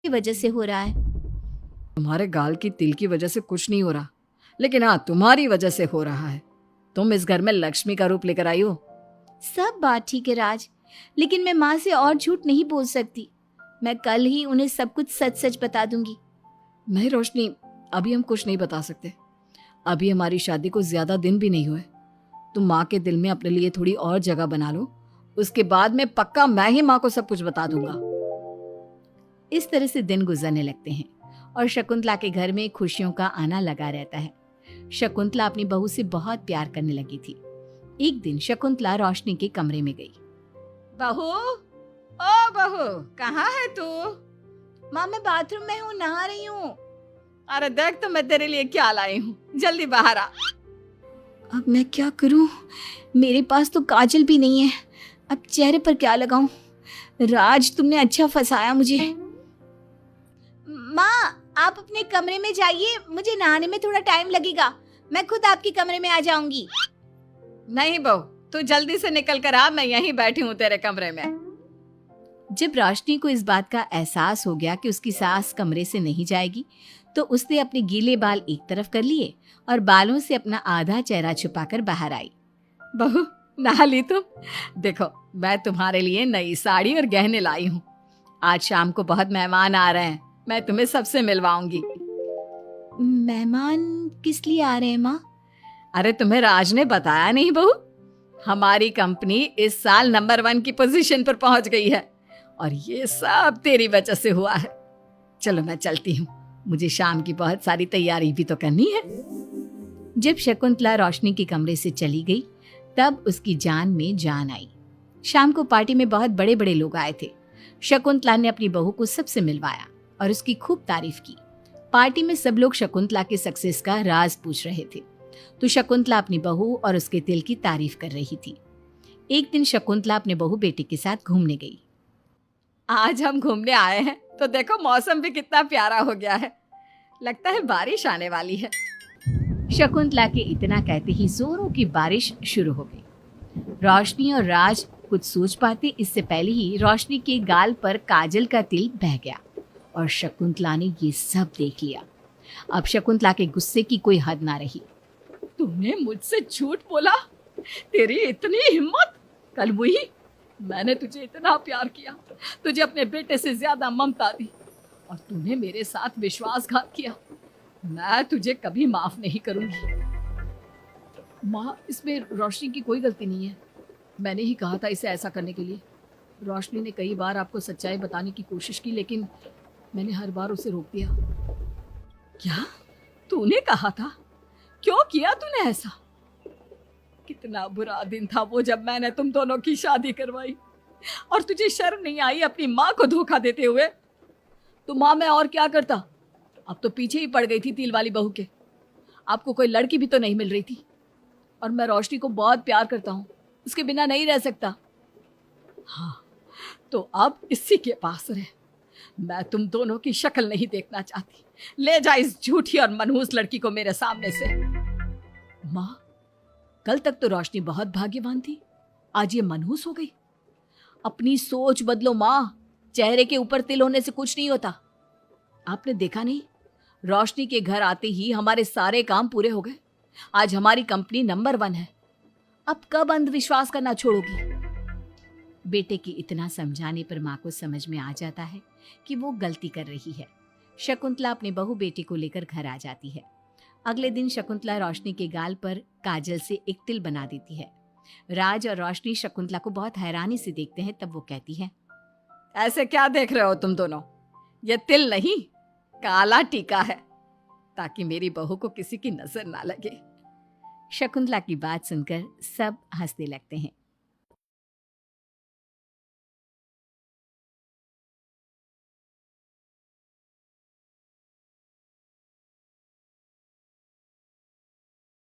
की वजह से हो रहा है। तुम्हारे गाल की तिल की वजह से कुछ नहीं हो रहा, लेकिन हाँ, तुम्हारी वजह से हो रहा है। तुम इस घर में लक्ष्मी का रूप लेकर आई हो। सब बात ठीक है राज, लेकिन मैं माँ से और झूठ नहीं बोल सकती। मैं कल ही उन्हें सब कुछ सच सच बता दूंगी। नहीं रोशनी, अभी हम कुछ नहीं बता सकते। अभी हमारी शादी को ज्यादा दिन भी नहीं हुए। तुम माँ के दिल में अपने लिए थोड़ी और जगह बना लो, उसके बाद में पक्का मैं ही माँ को सब कुछ बता दूंगा। इस तरह से दिन गुजरने लगते हैं और शकुंतला के घर में खुशियों का आना लगा रहता है। शकुंतला अपनी बहू से बहुत प्यार करने लगी थी। एक दिन शकुंतला रोशनी के कमरे में गई। बहू, ओ बहू, कहाँ है तू? माँ मैं बाथरूम में हूँ, नहा रही हूँ। अरे देख तो मैं तेरे लिए क्या लाई हूँ, जल्दी बाहर आ। अब मैं क्या करूँ? मेरे पास तो काजल भी नहीं है, अब चेहरे पर क्या लगाऊं? राज तुमने अच्छा फंसाया मुझे। माँ आप अपने कमरे में जाइए, मुझे नहाने में थोड़ा टाइम लगेगा। मैं खुद आपके कमरे में आ जाऊंगी। नहीं बहू, तू जल्दी से निकल कर आ, मैं यहीं बैठी हूँ तेरे कमरे में। जब रोशनी को इस बात का एहसास हो गया कि उसकी सास कमरे से नहीं जाएगी, तो उसने अपने गीले बाल एक तरफ कर लिए और बालों से अपना आधा चेहरा छुपाकर बाहर आई। बहू, नहा ली तुम? देखो, मैं तुम्हारे लिए नई साड़ी और गहने लाई हूँ। आज शाम को बहुत मेहमान आ रहे हैं, मैं तुम्हें सबसे मिलवाऊंगी। मेहमान किस लिए आ रहे हैं माँ? अरे तुम्हें राज ने बताया नहीं बहू? हमारी कंपनी इस साल नंबर 1 की पोजीशन पर पहुंच गई है और ये सब तेरी वजह से हुआ है। चलो मैं चलती हूँ, मुझे शाम की बहुत सारी तैयारी भी तो करनी है। जब शकुंतला रोशनी के कमरे से चली गई, तब उसकी जान में जान आई। शाम को पार्टी में बहुत बड़े बड़े लोग आए थे। शकुंतला ने अपनी बहू को सबसे मिलवाया और उसकी खूब तारीफ की। पार्टी में सब लोग शकुंतला के सक्सेस का राज पूछ रहे थे, तो शकुंतला अपनी बहू और उसके दिल की तारीफ कर रही थी। एक दिन शकुंतला अपने बहू बेटे के साथ घूमने गई। आज हम घूमने आए हैं तो देखो मौसम भी कितना प्यारा हो गया है, लगता है बारिश आने वाली है। शकुंतला के इतना कहते ही जोरों की बारिश शुरू हो गई। रोशनी और राज कुछ सोच पाते इससे पहले ही रोशनी के गाल पर काजल का तिल बह गया और शकुंतला ने ये सब देख लिया। अब शकुंतला के गुस्से की कोई हद ना रही। तूने मुझसे झूठ बोला? तेरी इतनी हिम्मत! कल वही, मैंने तुझे इतना प्यार किया, तुझे अपने बेटे से ज्यादा ममता दी, और तूने मेरे साथ विश्वासघात किया। मैं तुझे कभी माफ नहीं करूंगी। माँ, इसमें रोशनी की कोई गलती नहीं है। मैंने ही कहा था इसे ऐसा करने के लिए। रोशनी ने कई बार आपको सच्चाई बताने की कोशिश की, लेकिन मैंने हर बार उसे रोक दिया। क्या तूने कहा था? क्यों किया तूने ऐसा? कितना बुरा दिन था वो जब मैंने तुम दोनों की शादी करवाई, और तुझे शर्म नहीं आई अपनी माँ को धोखा देते हुए? तो माँ, मैं और क्या करता? अब तो पीछे ही पड़ गई थी तिल वाली बहू के। आपको कोई लड़की भी तो नहीं मिल रही थी, और मैं रोशनी को बहुत प्यार करता हूँ, उसके बिना नहीं रह सकता। हाँ, तो अब इसी के पास रहे। मैं तुम दोनों की शक्ल नहीं देखना चाहती। ले जा इस झूठी और मनहूस लड़की को मेरे सामने से। माँ, कल तक तो रोशनी बहुत भाग्यवान थी, आज ये मनहूस हो गई। अपनी सोच बदलो माँ, चेहरे के ऊपर तिल होने से कुछ नहीं होता। आपने देखा नहीं, रोशनी के घर आते ही हमारे सारे काम पूरे हो गए। आज हमारी कंपनी नंबर 1 है। अब कब अंधविश्वास करना छोड़ोगी? बेटे की इतना समझाने पर माँ को समझ में आ जाता है कि वो गलती कर रही है। शकुंतला अपने बहू बेटे को लेकर घर आ जाती है। अगले दिन शकुंतला रोशनी के गाल पर काजल से एक तिल बना देती है। राज और रोशनी शकुंतला को बहुत हैरानी से देखते हैं। तब वो कहती है, ऐसे क्या देख रहे हो तुम दोनों? ये तिल नहीं, काला टीका है, ताकि मेरी बहू को किसी की नजर ना लगे। शकुंतला की बात सुनकर सब हंसने लगते हैं।